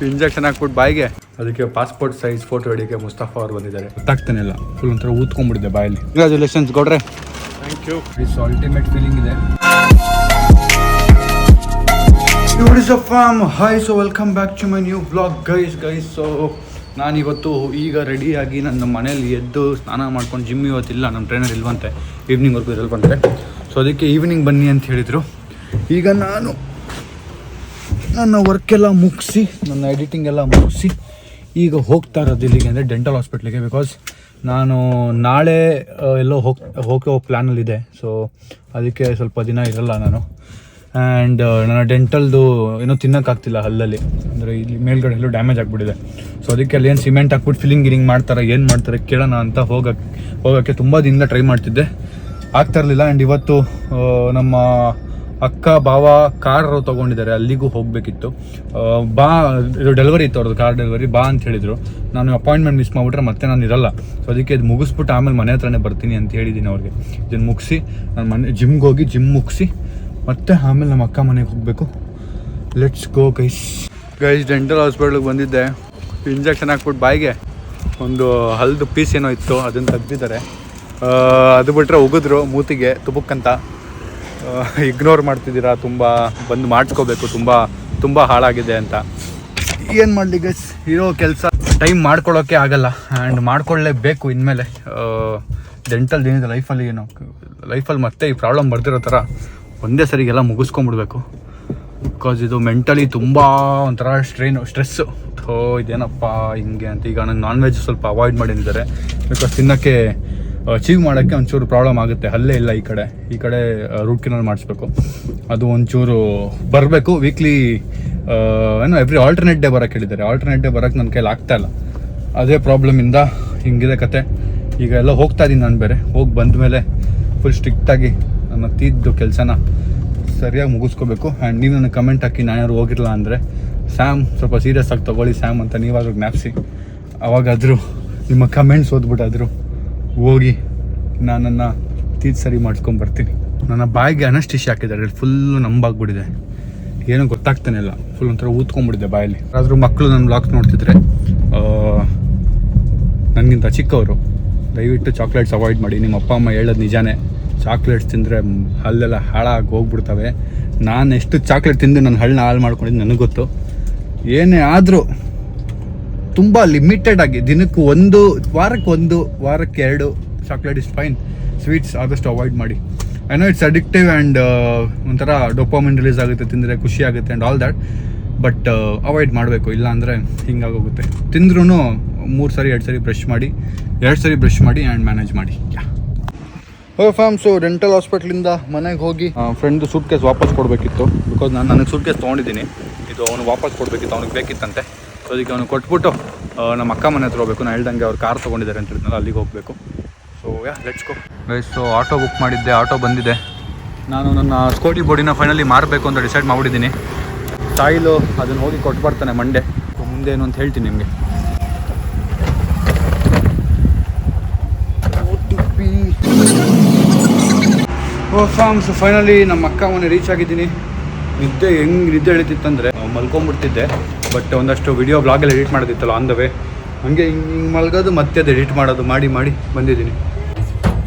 Injection ಹಾಕ್ಬಿಟ್ಟು ಬಾಯಿಗೆ. ಅದಕ್ಕೆ ಪಾಸ್ಪೋರ್ಟ್ ಸೈಜ್ ಫೋಟೋ ಹಿಡಿಯೋಕ್ಕೆ ಮುಸ್ತಫಾ ಅವ್ರು ಬಂದಿದ್ದಾರೆ. ಗೊತ್ತಾಗ್ತಾನೆ ಇಲ್ಲ, ಫುಲ್ ಒಂಥರ ಊದ್ಕೊಂಡ್ಬಿಟ್ಟಿದೆ ಬಾಯಲ್ಲಿ. ಕಂಗ್ರ್ಯಾಚುಲೇಷನ್ಸ್ ಗೌಡ್ರೆ. Thank you. It's ultimate feeling ಇದೆ. What is up fam? Hi, so welcome back to my new vlog guys. So ನಾನಿವತ್ತು ಈಗ ರೆಡಿಯಾಗಿ ನನ್ನ ಮನೇಲಿ ಎದ್ದು ಸ್ನಾನ ಮಾಡ್ಕೊಂಡು ಜಿಮ್ ಇವತ್ತಿಲ್ಲ, ನಮ್ಮ ಟ್ರೈನರ್ ಇಲ್ವಂತೆ, ಈವ್ನಿಂಗ್ವರೆಗೂ ಇರಲ್ವಂತೆ. ಸೊ ಅದಕ್ಕೆ ಈವ್ನಿಂಗ್ ಬನ್ನಿ ಅಂತ ಹೇಳಿದರು. ಈಗ ನಾನು ನನ್ನ ವರ್ಕೆಲ್ಲ ಮುಗಿಸಿ, ನನ್ನ ಎಡಿಟಿಂಗ್ ಎಲ್ಲ ಮುಗಿಸಿ ಈಗ ಹೋಗ್ತಾ ಇರೋದು ಇಲ್ಲಿಗೆ, ಅಂದರೆ ಡೆಂಟಲ್ ಹಾಸ್ಪಿಟ್ಲಿಗೆ. ಬಿಕಾಸ್ ನಾನು ನಾಳೆ ಎಲ್ಲೋ ಹೋಗೋ ಪ್ಲ್ಯಾನಲ್ಲಿದೆ. ಸೊ ಅದಕ್ಕೆ ಸ್ವಲ್ಪ ದಿನ ಇರಲ್ಲ ನಾನು. ಆ್ಯಂಡ್ ನನ್ನ ಡೆಂಟಲ್ದು ಏನೋ ತಿನ್ನೋಕ್ಕಾಗ್ತಿಲ್ಲ ಹಲ್ಲಲ್ಲಿ, ಅಂದರೆ ಇಲ್ಲಿ ಮೇಲ್ಗಡೆ ಎಲ್ಲೋ ಡ್ಯಾಮೇಜ್ ಆಗಿಬಿಟ್ಟಿದೆ. ಸೊ ಅದಕ್ಕೆ ಅಲ್ಲಿ ಏನು ಸಿಮೆಂಟ್ ಹಾಕ್ಬಿಟ್ಟು ಫಿಲ್ಲಿಂಗ್ ಮಾಡ್ತಾರೆ, ಏನು ಮಾಡ್ತಾರೆ ಕೇಳೋಣ ಅಂತ ಹೋಗೋಕ್ಕೆ ತುಂಬ ದಿನದಿಂದ ಟ್ರೈ ಮಾಡ್ತಿದ್ದೆ, ಆಗ್ತಾ ಇರಲಿಲ್ಲ. ಆ್ಯಂಡ್ ಇವತ್ತು ನಮ್ಮ ಅಕ್ಕ ಬಾವ ಕಾರ್ ತೊಗೊಂಡಿದ್ದಾರೆ, ಅಲ್ಲಿಗೂ ಹೋಗಬೇಕಿತ್ತು. ಇದು ಡೆಲಿವರಿ ಇತ್ತು ಅವ್ರದ್ದು, ಕಾರ್ ಡೆಲಿವರಿ ಬಾ ಅಂತ ಹೇಳಿದರು. ನಾನು ಅಪಾಯಿಂಟ್ಮೆಂಟ್ ಮಿಸ್ ಮಾಡಿಬಿಟ್ರೆ ಮತ್ತೆ ನಾನು ಇರಲ್ಲ. ಸೊ ಅದಕ್ಕೆ ಇದು ಮುಗಿಸ್ಬಿಟ್ಟು ಆಮೇಲೆ ಮನೆ ಹತ್ರನೇ ಬರ್ತೀನಿ ಅಂತ ಹೇಳಿದ್ದೀನಿ ಅವ್ರಿಗೆ. ಇದನ್ನು ಮುಗಿಸಿ ನಾನು ಜಿಮ್ಗೆ ಹೋಗಿ ಜಿಮ್ ಮುಗಿಸಿ ಮತ್ತೆ ಆಮೇಲೆ ನಮ್ಮ ಅಕ್ಕ ಮನೆಗೆ ಹೋಗಬೇಕು. Let's go guys. ಡೆಂಟಲ್ ಹಾಸ್ಪಿಟ್ಲಿಗೆ ಬಂದಿದ್ದೆ. ಇಂಜೆಕ್ಷನ್ ಹಾಕ್ಬಿಟ್ಟು ಬಾಯಿಗೆ ಒಂದು ಹಲ್ದು ಪೀಸ್ ಏನೋ ಇತ್ತು, ಅದನ್ನು ತೆಗ್ದಿದ್ದಾರೆ. ಅದು ಬಿಟ್ಟರೆ ಉಗಿದ್ರು ಮೂತಿಗೆ ತುಬುಕ್ಕಂತ. ಇಗ್ನೋರ್ ಮಾಡ್ತಿದ್ದೀರಾ, ತುಂಬ ಬಂದು ಮಾಡಿಸ್ಕೋಬೇಕು, ತುಂಬ ಹಾಳಾಗಿದೆ ಅಂತ. ಏನು ಮಾಡಲಿ ಗೈಸ್, ಇರೋ ಕೆಲಸ ಟೈಮ್ ಮಾಡ್ಕೊಳ್ಳೋಕ್ಕೆ ಆಗಲ್ಲ, ಆ್ಯಂಡ್ ಮಾಡ್ಕೊಳ್ಳೇಬೇಕು ಇನ್ಮೇಲೆ. ಡೆಂಟಲ್ ಏನಿದೆ ಲೈಫಲ್ಲಿ ಮತ್ತೆ ಈ ಪ್ರಾಬ್ಲಮ್ ಬರ್ತಿರೋ ಥರ ಒಂದೇ ಸರಿಗೆಲ್ಲ ಮುಗಿಸ್ಕೊಂಬಿಡ್ಬೇಕು. ಬಿಕಾಸ್ ಇದು ಮೆಂಟಲಿ ತುಂಬ ಒಂಥರ ಸ್ಟ್ರೆಸ್ಸು. ಇದೇನಪ್ಪ ಹಿಂಗೆ ಅಂತ. ಈಗ ನನಗೆ ನಾನ್ ವೆಜ್ ಸ್ವಲ್ಪ ಅವಾಯ್ಡ್ ಮಾಡಿದ್ದಾರೆ, ಬಿಕಾಸ್ ತಿನ್ನೋಕ್ಕೆ ಅಚೀವ್ ಮಾಡೋಕ್ಕೆ ಒಂಚೂರು ಪ್ರಾಬ್ಲಮ್ ಆಗುತ್ತೆ. ಅಲ್ಲೇ ಇಲ್ಲ, ಈ ಕಡೆ ರೂಟ್ ಕೆನಾಲ್ ಮಾಡಿಸ್ಬೇಕು, ಅದು ಒಂಚೂರು ಬರಬೇಕು. ವೀಕ್ಲಿ ಎವ್ರಿ ಆಲ್ಟರ್ನೇಟ್ ಡೇ ಬರೋಕ್ಕೆ ಹೇಳಿದ್ದಾರೆ. ಆಲ್ಟರ್ನೇಟ್ ಡೇ ಬರೋಕ್ಕೆ ನನ್ನ ಕೈಲಿ ಆಗ್ತಾಯಿಲ್ಲ, ಅದೇ ಪ್ರಾಬ್ಲಮಿಂದ ಹಿಂಗಿದೆ ಕತೆ. ಈಗ ಎಲ್ಲ ಹೋಗ್ತಾ ಇದ್ದೀನಿ ನಾನು ಬೇರೆ. ಹೋಗಿ ಬಂದ ಮೇಲೆ ಫುಲ್ ಸ್ಟ್ರಿಕ್ಟಾಗಿ ನನ್ನ ತೀದ್ದು ಕೆಲಸನ ಸರಿಯಾಗಿ ಮುಗಿಸ್ಕೋಬೇಕು. ಆ್ಯಂಡ್ ನೀವು ನನಗೆ ಕಮೆಂಟ್ ಹಾಕಿ, ನಾನು ಯಾರು ಹೋಗಿರಲ್ಲ ಅಂದರೆ, ಸ್ಯಾಮ್ ಸ್ವಲ್ಪ ಸೀರಿಯಸ್ ಆಗಿ ತೊಗೊಳ್ಳಿ ಸ್ಯಾಮ್ ಅಂತ ನೀವಾದ್ರೂ ಜ್ಞಾಪಿಸಿ. ಅವಾಗಾದರೂ ನಿಮ್ಮ ಕಮೆಂಟ್ಸ್ ಓದ್ಬಿಟ್ಟಾದರೂ ಹೋಗಿ ನಾನನ್ನು ತೀದ್ದು ಸರಿ ಮಾಡಿಸ್ಕೊಂಬರ್ತೀನಿ. ನನ್ನ ಬಾಯಿಗೆ ಅನಸ್ಟಿಷಿ ಹಾಕಿದ್ದಾರೆ, ಫುಲ್ಲು ನಂಬಾಗ್ಬಿಟ್ಟಿದೆ, ಏನೂ ಗೊತ್ತಾಗ್ತಾನೆ ಇಲ್ಲ, ಫುಲ್ ಒಂಥರ ಊದ್ಕೊಂಡ್ಬಿಟ್ಟಿದೆ ಬಾಯಲ್ಲಿ. ಆದರೂ ಮಕ್ಕಳು ನನ್ನ ಬ್ಲಾಗ್ಸ್ ನೋಡ್ತಿದ್ರೆ, ನನಗಿಂತ ಚಿಕ್ಕವರು, ದಯವಿಟ್ಟು ಚಾಕ್ಲೇಟ್ಸ್ ಅವಾಯ್ಡ್ ಮಾಡಿ. ನಿಮ್ಮ ಅಪ್ಪ ಅಮ್ಮ ಹೇಳೋದು ನಿಜಾನೇ, ಚಾಕ್ಲೇಟ್ಸ್ ತಿಂದರೆ ಹಲ್ಲೆಲ್ಲ ಹಾಳಾಗಿ ಹೋಗ್ಬಿಡ್ತವೆ. ನಾನು ಎಷ್ಟು ಚಾಕ್ಲೇಟ್ ತಿಂದು ನನ್ನ ಹಳ್ಳನ್ನ ಹಾಳು ಮಾಡ್ಕೊಂಡಿದ್ದು ನನಗೆ ಗೊತ್ತು. ಏನೇ ಆದರೂ ತುಂಬ ಲಿಮಿಟೆಡ್ ಆಗಿ, ದಿನಕ್ಕೆ ವಾರಕ್ಕೆ 2 ಚಾಕ್ಲೇಟ್ ಇಸ್ ಫೈನ್. ಸ್ವೀಟ್ಸ್ ಆದಷ್ಟು ಅವಾಯ್ಡ್ ಮಾಡಿ. I know it's addictive and ಒಂಥರ ಡೋಪಾಮಿನ್ ರಿಲೀಸ್ ಆಗುತ್ತೆ ತಿಂದರೆ, ಖುಷಿ ಆಗುತ್ತೆ and all that. But avoid ಮಾಡಬೇಕು, ಇಲ್ಲ ಅಂದರೆ ಹಿಂಗಾಗೋಗುತ್ತೆ. ತಿಂದ್ರೂ 2 ಸರಿ ಬ್ರಷ್ ಮಾಡಿ ಆ್ಯಂಡ್ ಮ್ಯಾನೇಜ್ ಮಾಡಿ. ಫ್ಯಾಮ್, ಸೊ ಡೆಂಟಲ್ ಹಾಸ್ಪಿಟ್ಲಿಂದ ಮನೆಗೆ ಹೋಗಿ ಫ್ರೆಂಡ್ದು ಸೂಟ್ ಕೇಸ್ ವಾಪಸ್ ಕೊಡಬೇಕಿತ್ತು. ಬಿಕಾಸ್ ನನಗೆ ಸೂಟ್ ಕೇಸ್ ತೊಗೊಂಡಿದ್ದೀನಿ, ಇದು ಅವನು ವಾಪಸ್ ಕೊಡಬೇಕಿತ್ತು, ಅವ್ನಿಗೆ ಬೇಕಿತ್ತಂತೆ. ಸೊ ಅದಕ್ಕೆ ಅವನು ಕೊಟ್ಬಿಟ್ಟು ನಮ್ಮ ಅಕ್ಕ ಮನೆ ಹತ್ರ ಹೋಗಬೇಕು. ನಾನು ಹೇಳ್ದಂಗೆ ಅವ್ರು ಕಾರ್ ತೊಗೊಂಡಿದ್ದಾರೆ ಅಂತ ಹೇಳಿದ್ನಲ್ಲ, ಅಲ್ಲಿಗೆ ಹೋಗಬೇಕು. So let's go guys. So auto book ಮಾಡಿದ್ದೆ, ಆಟೋ ಬಂದಿದೆ. ನಾನು ನನ್ನ ಸ್ಕೂಟಿ ಬಾಡಿನ ಫೈನಲಿ ಮಾರಬೇಕು ಅಂತ ಡಿಸೈಡ್ ಮಾಡಿಬಿಟ್ಟಿದ್ದೀನಿ. ಸಾಯಿಲು ಅದನ್ನು ಹೋಗಿ ಕೊಟ್ಟು ಬರ್ತಾನೆ ಮಂಡೇ. ಮುಂದೆ ಏನು ಅಂತ ಹೇಳ್ತೀನಿ ನಿಮಗೆ. ಸೊ ಫೈನಲಿ ನಮ್ಮ ಅಕ್ಕ ಮನೆ ರೀಚ್ ಆಗಿದ್ದೀನಿ. ನಿದ್ದೆ ಎಳಿತಿತ್ತಂದರೆ ಮಲ್ಕೊಂಡ್ಬಿಡ್ತಿದ್ದೆ. ಬಟ್ ಒಂದಷ್ಟು ವಿಡಿಯೋ ಬ್ಲಾಗೆಲ್ಲ ಎಡಿಟ್ ಮಾಡೋದಿತ್ತಲ್ಲ ಆನ್ ದ ವೇ, ಹಂಗೆ ಹಿಂಗೆ ಮಲ್ಗೋದು ಮತ್ತೆ ಅದು ಎಡಿಟ್ ಮಾಡೋದು ಮಾಡಿ ಬಂದಿದ್ದೀನಿ.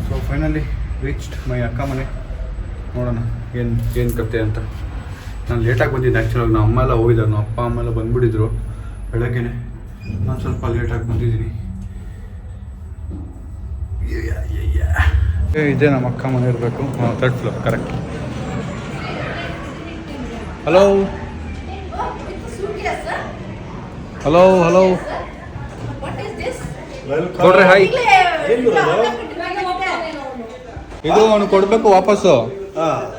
ಸೊ ಫೈನಲಿ ರೀಚ್ಡ್ ಮೈ ಅಕ್ಕ ಮನೆ. ನೋಡೋಣ ಏನು ಕತೆ ಅಂತ. ನಾನು ಲೇಟಾಗಿ ಬಂದಿದ್ದೆ ಆ್ಯಕ್ಚುಲಾಗಿ. ನಮ್ಮ ಅಮ್ಮ ಎಲ್ಲ ಹೋಗಿದ್ದಾರೆ, ನಮ್ಮ ಅಪ್ಪ ಅಮ್ಮ ಎಲ್ಲ ಬಂದುಬಿಟ್ಟಿದ್ರು ಬೆಳಗ್ಗೆನೆ. ನಾನು ಸ್ವಲ್ಪ ಲೇಟಾಗಿ ಬಂದಿದ್ದೀನಿ. ಇದೇ ನಮ್ಮ ಅಕ್ಕ ಮನೆ ಇರಬೇಕು. 3rd floor correct. ಹಲೋ ಕೊಡ್ರಿ, ಹಾಯ್. ಇದು ಅವನು ಕೊಡಬೇಕು ವಾಪಸ್ಸು,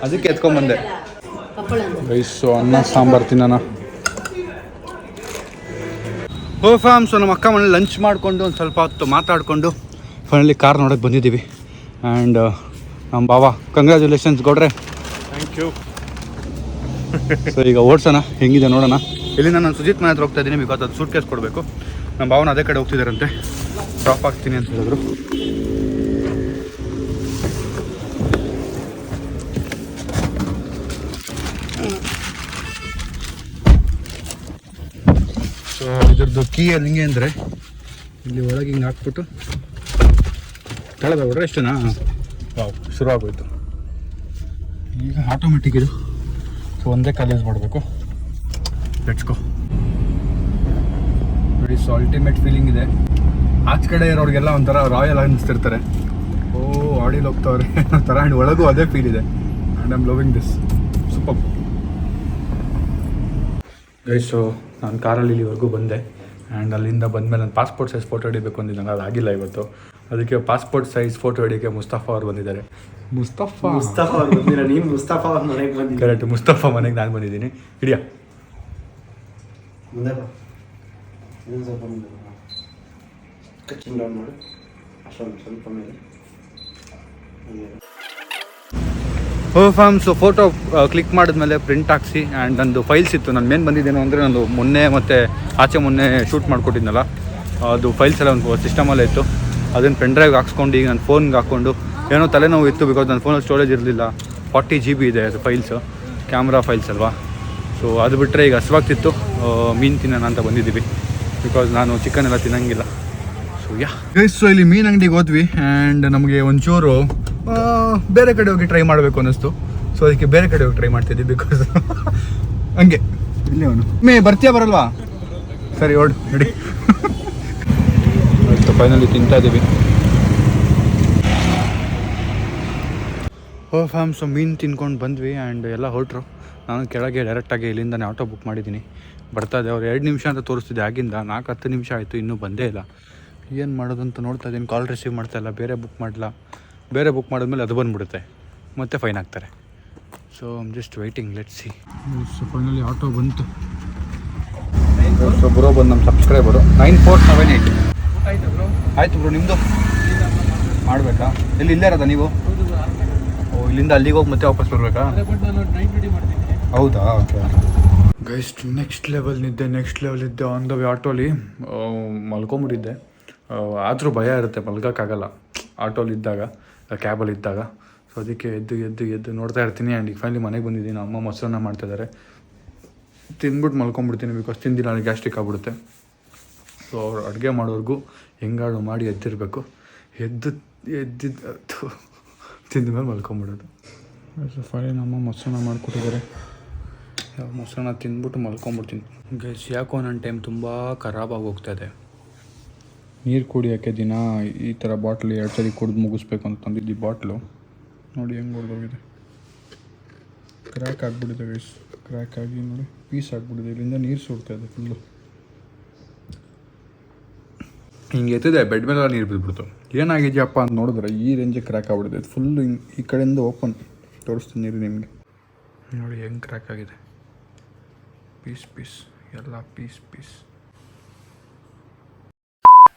ಅದಕ್ಕೆ ಎತ್ಕೊಂಡ್ಬಂದೆ. ರೈಸು, ಅನ್ನ ಸಾಂಬಾರು ತಿನ್ನೋಣ. ಫ್ಯಾಮ್, ಸೊ ನಮ್ಮ ಅಕ್ಕ ಮನೇಲಿ ಲಂಚ್ ಮಾಡಿಕೊಂಡು ಒಂದು ಸ್ವಲ್ಪ ಹೊತ್ತು ಮಾತಾಡಿಕೊಂಡು ಫೈನಲಿ ಕಾರ್ ನೋಡೋಕ್ಕೆ ಬಂದಿದ್ದೀವಿ. ಆ್ಯಂಡ್ ನಮ್ಮ ಬಾವ, ಕಂಗ್ರ್ಯಾಚುಲೇಷನ್ಸ್ ಗೌಡ್ರೆ. Thank you. ಸೊ ಈಗ ಓಡಿಸೋಣ, ಹೆಂಗಿದೆ ನೋಡೋಣ. ಇಲ್ಲಿಂದ ನಾನು ಸುಜಿತ್ ಮನೆ ಹತ್ರ ಹೋಗ್ತಾ ಇದ್ದೀನಿ, ಬಿಕಾಸ್ ಅದು ಸೂಟ್ ಕೇಸ್ ಕೊಡಬೇಕು. ನಮ್ಮ ಭಾವನ ಅದೇ ಕಡೆ ಹೋಗ್ತಿದ್ದಾರಂತೆ, ಡ್ರಾಪ್ ಆಗ್ತೀನಿ ಅಂತ ಹೇಳಿದ್ರು. ಸೊ ಇದ್ರದ್ದು ಕೀ ಅಲ್ಲಿ ಹಿಂಗೆ ಅಂದರೆ ಇಲ್ಲಿ ಒಳಗೆ ಹಿಂಗೆ ಹಾಕ್ಬಿಟ್ಟು ಕೆಳಗೆ ಹೊಡ್ರೆ ಎಷ್ಟೇನಾ ವಾವ್ ಶುರು ಆಗೋಯ್ತು. ಈಗ ಆಟೋಮೆಟಿಕ್ ಇದು. ಸೊ ಒಂದೇ ಕಾಲು ಯೂಸ್ ಮಾಡಬೇಕು. Let's go. ನೋಡಿ, ಸೊ ಅಲ್ಟಿಮೇಟ್ ಫೀಲಿಂಗ್ ಇದೆ. ಆಚೆ ಕಡೆ ಇರೋರಿಗೆಲ್ಲ ಒಂಥರ ರಾಯಲ್ ಅನಿಸ್ತಿರ್ತಾರೆ. ಓ ಆಡಿಲಿ ಹೋಗ್ತಾವ್ರೆ ಥರ. ಆ್ಯಂಡ್ ಒಳಗೂ ಅದೇ ಫೀಲ್ ಇದೆ. And I am loving this. Super guys. So ನಾನು ಕಾರಲ್ಲಿ ಇಲ್ಲಿವರೆಗೂ ಬಂದೆ. ಆ್ಯಂಡ್ ಅಲ್ಲಿಂದ ಬಂದಮೇಲೆ ನಾನು ಪಾಸ್ಪೋರ್ಟ್ ಸೈಜ್ ಫೋಟೋ ಹಿಡಿಬೇಕು ಅಂದಿದ್ದೆ, ಅದು ಆಗಿಲ್ಲ ಇವತ್ತು. ಅದಕ್ಕೆ ಪಾಸ್ಪೋರ್ಟ್ ಸೈಜ್ ಫೋಟೋ ಹಿಡಿಯೋಕ್ಕೆ ಮುಸ್ತಫಾ ಅವ್ರು ಬಂದಿದ್ದಾರೆ. ಮುಸ್ತಫಾ ಅವ್ರು ಬಂದಿರ, ನೀನು ಮುಸ್ತಫಾ ಅವ್ರ ಮನೆಗೆ ಬಂದಿದ್ದೀರ. ಕರೆಕ್ಟ್, ಮುಸ್ತಫಾ ಮನೆಗೆ ನಾನು ಬಂದಿದ್ದೀನಿ. ಹಿಡಿಯ ಮುಂದೆ ಬಾ, ಇನ್ನೊಂದು ಸ್ವಲ್ಪ ಮುಂದೆ ಬಾ. ಕಚ್ಚಿಂಗ್ ಡೌನ್ ಮಾಡು, ಅಷ್ಟೊಂದು ಸ್ವಲ್ಪ ಮೇಲೆ. ಓ ಫ್ಯಾಮ್. ಸೊ ಫೋಟೋ ಕ್ಲಿಕ್ ಮಾಡಿದ್ಮೇಲೆ ಪ್ರಿಂಟ್ ಹಾಕ್ಸಿ. ಆ್ಯಂಡ್ ನಂದು ಫೈಲ್ಸ್ ಇತ್ತು. ನಾನು ಮೇನ್ ಬಂದಿದ್ದೇನು ಅಂದರೆ ನಂದು ಮೊನ್ನೆ ಮತ್ತು ಮೊನ್ನೆ ಶೂಟ್ ಮಾಡಿಕೊಟ್ಟಿದ್ನಲ್ಲ, ಅದು ಫೈಲ್ಸ್ ಎಲ್ಲ ಒಂದು ಸಿಸ್ಟಮಲ್ಲೇ ಇತ್ತು. ಅದನ್ನು ಪೆನ್ ಡ್ರೈವ್ಗೆ ಹಾಕ್ಸ್ಕೊಂಡು ಈಗ ನನ್ನ ಫೋನ್ಗೆ ಹಾಕ್ಕೊಂಡು ಏನೋ ತಲೆನೋವು ಇತ್ತು. ಬಿಕಾಸ್ ನನ್ನ ಫೋನಲ್ಲಿ ಸ್ಟೋರೇಜ್ ಇರಲಿಲ್ಲ. 40 GB ಇದೆ ಅದು ಫೈಲ್ಸು, ಕ್ಯಾಮ್ರಾ ಫೈಲ್ಸ್ ಅಲ್ವಾ. ಸೊ ಅದು ಬಿಟ್ಟರೆ ಈಗ ಹಸುವಾಗ್ತಿತ್ತು, ಮೀನು ತಿನ್ನೋಣ ಅಂತ ಬಂದಿದ್ದೀವಿ. ಬಿಕಾಸ್ ನಾನು ಚಿಕನ್ ಎಲ್ಲ ತಿನ್ನಂಗಿಲ್ಲ. So yeah guys. ಸೊ ಇಲ್ಲಿ ಮೀನು ಅಂಗಡಿಗೆ ಹೋದ್ವಿ. ಆ್ಯಂಡ್ ನಮಗೆ ಒಂಚೂರು ಬೇರೆ ಕಡೆ ಹೋಗಿ ಟ್ರೈ ಮಾಡಬೇಕು ಅನ್ನಿಸ್ತು. ಸೊ ಅದಕ್ಕೆ ಬೇರೆ ಕಡೆ ಹೋಗಿ ಟ್ರೈ ಮಾಡ್ತಿದ್ವಿ. ಬಿಕಾಸ್ ಹಂಗೆ ಇಲ್ಲಿ ಅವನು ಬರ್ತೀಯಾ ಬರಲ್ವಾ? ಸರಿ ಓಡ್ ನಡಿ. ಫೈನಲಿ ತಿಂತಾ ಇದ್ದೀವಿ. ಓ ಫ್ಯಾಮ್. ಸೊ ಮೀನು ತಿನ್ಕೊಂಡು ಬಂದ್ವಿ. ಆ್ಯಂಡ್ ಎಲ್ಲ ಹೊರಟ್ರು. ನಾನು ಕೆಳಗೆ ಡೈರೆಕ್ಟಾಗಿ ಇಲ್ಲಿಂದನೇ ಆಟೋ ಬುಕ್ ಮಾಡಿದ್ದೀನಿ. ಬರ್ತಾ ಇದೆ. ಅವ್ರು 2 ನಿಮಿಷ ಅಂತ ತೋರಿಸ್ತಿದ್ದೆ. ಆಗಿಂದ 4-10 ನಿಮಿಷ ಆಯಿತು, ಇನ್ನೂ ಬಂದೇ ಇಲ್ಲ. ಏನು ಮಾಡೋದು ಅಂತ ನೋಡ್ತಾ ಇದ್ದೀನಿ. ಕಾಲ್ ರಿಸೀವ್ ಮಾಡ್ತಾಯಿಲ್ಲ. ಬೇರೆ ಬುಕ್ ಮಾಡಲ್ಲ. ಬೇರೆ ಬುಕ್ ಮಾಡಿದ್ಮೇಲೆ ಅದು ಬಂದುಬಿಡುತ್ತೆ, ಮತ್ತೆ ಫೈನ್ ಆಗ್ತಾರೆ. So I'm just waiting. Let's see. So finally auto ಬಂತು. ಸೊ ಬ್ರೋ ಬಂದು ನಮ್ಮ ಸಬ್ಸ್ಕ್ರೈಬರು 9478. ಆಯಿತು ಬ್ರೋ. ನಿಮ್ಮದು ಮಾಡಬೇಕಾ? ಇಲ್ಲೇ ಇರೋದಾ ನೀವು? ಓ, ಇಲ್ಲಿಂದ ಅಲ್ಲಿಗೆ ಹೋಗಿ ಮತ್ತೆ ವಾಪಸ್ ಬರಬೇಕಾ? ಹೌದಾ, ಓಕೆ. ಗೈಸ್ ನೆಕ್ಸ್ಟ್ ಲೆವೆಲ್ ಇದ್ದೆ ಆನ್ ದ ವೇ ಆಟೋಲಿ. ಮಲ್ಕೊಂಬಿಟ್ಟಿದ್ದೆ. ಆದರೂ ಭಯ ಇರುತ್ತೆ, ಮಲ್ಗೋಕ್ಕಾಗಲ್ಲ ಆಟೋಲಿ ಇದ್ದಾಗ, ಕ್ಯಾಬಲ್ಲಿ ಇದ್ದಾಗ. ಸೊ ಅದಕ್ಕೆ ಎದ್ದು ನೋಡ್ತಾ ಇರ್ತೀನಿ. ಆ್ಯಂಡ್ ಈಗ ಫೈನಲಿ ಮನೆಗೆ ಬಂದಿದ್ದೀನಿ. ಅಮ್ಮ ಮೊಸರನ್ನ ಮಾಡ್ತಿದ್ದಾರೆ. ತಿಂದ್ಬಿಟ್ಟು ಮಲ್ಕೊಂಬಿಡ್ತೀನಿ. ಬಿಕಾಸ್ ತಿಂದಿಲ್ಲ ನನಗೆ ಗ್ಯಾಸ್ಟ್ರಿಕ್ ಆಗ್ಬಿಡುತ್ತೆ. ಸೊ ಅವ್ರು ಅಡುಗೆ ಮಾಡೋರ್ಗೂ ಹೆಂಗಾಡು ಮಾಡಿ ಎದ್ದಿರಬೇಕು. ಎದ್ದಿದ್ದು ತಿಂದ ಮೇಲೆ ಮಲ್ಕೊಂಬಿಡೋದು. ಸೊ ಫೈನಲಿ ನಮ್ಮ ಮೊಸರನ್ನ ಮಾಡಿಕೊಟ್ಟಿದ್ದಾರೆ. ಮೊಸರನ್ನ ತಿಂದ್ಬಿಟ್ಟು ಮಲ್ಕೊಂಬಿಡ್ತೀನಿ. ಗೈಸ್ ಯಾಕೋ ನನ್ನ ಟೈಮ್ ತುಂಬ ಖರಾಬಾಗಿ ಹೋಗ್ತಾಯಿದೆ. ನೀರು ಕುಡಿಯೋಕ್ಕೆ ದಿನ ಈ ಥರ ಬಾಟ್ಲು 2 ಸರಿ ಕುಡಿದು ಮುಗಿಸ್ಬೇಕು ಅಂತ ತಂದಿದ್ದು. ಈ ಬಾಟ್ಲು ನೋಡಿ ಹೆಂಗೆ ಹೊಡೆದೋಗಿದೆ. ಕ್ರ್ಯಾಕ್ ಆಗಿಬಿಟ್ಟಿದೆ ಗೈಸ್. ಕ್ರ್ಯಾಕ್ ಆಗಿ ನೋಡಿ ಪೀಸ್ ಆಗಿಬಿಟ್ಟಿದೆ. ಇಲ್ಲಿಂದ ನೀರು ಸುಡ್ತಾಯಿದೆ ಫುಲ್ಲು. ಹಿಂಗೆ ಎತ್ತಿದೆ, ಬೆಡ್ ಮೇಲೆಲ್ಲ ನೀರು ಬಿದ್ದುಬಿಡ್ತು. ಏನಾಗಿದೆಯಪ್ಪ ಅಂತ ನೋಡಿದ್ರೆ ಈ ರೇಂಜಿಗೆ ಕ್ರ್ಯಾಕ್ ಆಗ್ಬಿಟ್ಟಿದೆ. ಫುಲ್ಲು ಹಿಂಗೆ ಈ ಕಡೆಯಿಂದ ಓಪನ್ ತೋರಿಸ್ತೀನಿ ನೀರು ನಿಮಗೆ. ನೋಡಿ ಹೆಂಗೆ ಕ್ರ್ಯಾಕ್ ಆಗಿದೆ. ಪೀಸ್ ಎಲ್ಲ ಪೀಸ್.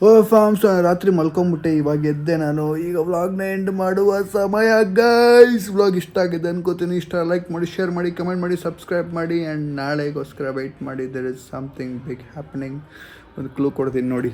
ಓ ಫಾರ್ಮ್ಸ್, ರಾತ್ರಿ ಮಲ್ಕೊಂಬಿಟ್ಟೆ. ಇವಾಗ ಎದ್ದೆ ನಾನು. ಈಗ ವ್ಲಾಗ್ನ ಎಂಡ್ ಮಾಡುವ ಸಮಯ ಗೈಸ್. ವ್ಲಾಗ್ ಇಷ್ಟ ಆಗಿದೆ ಅನ್ಕೋತೀನಿ. ಇಷ್ಟ ಲೈಕ್ ಮಾಡಿ, ಶೇರ್ ಮಾಡಿ, ಕಮೆಂಟ್ ಮಾಡಿ, ಸಬ್ಸ್ಕ್ರೈಬ್ ಮಾಡಿ. ಆ್ಯಂಡ್ ನಾಳೆಗೋಸ್ಕರ ವೆಯ್ಟ್ ಮಾಡಿ. There is something big happening. ಒಂದು ಕ್ಲೂ ಕೊಡ್ತೀನಿ ನೋಡಿ.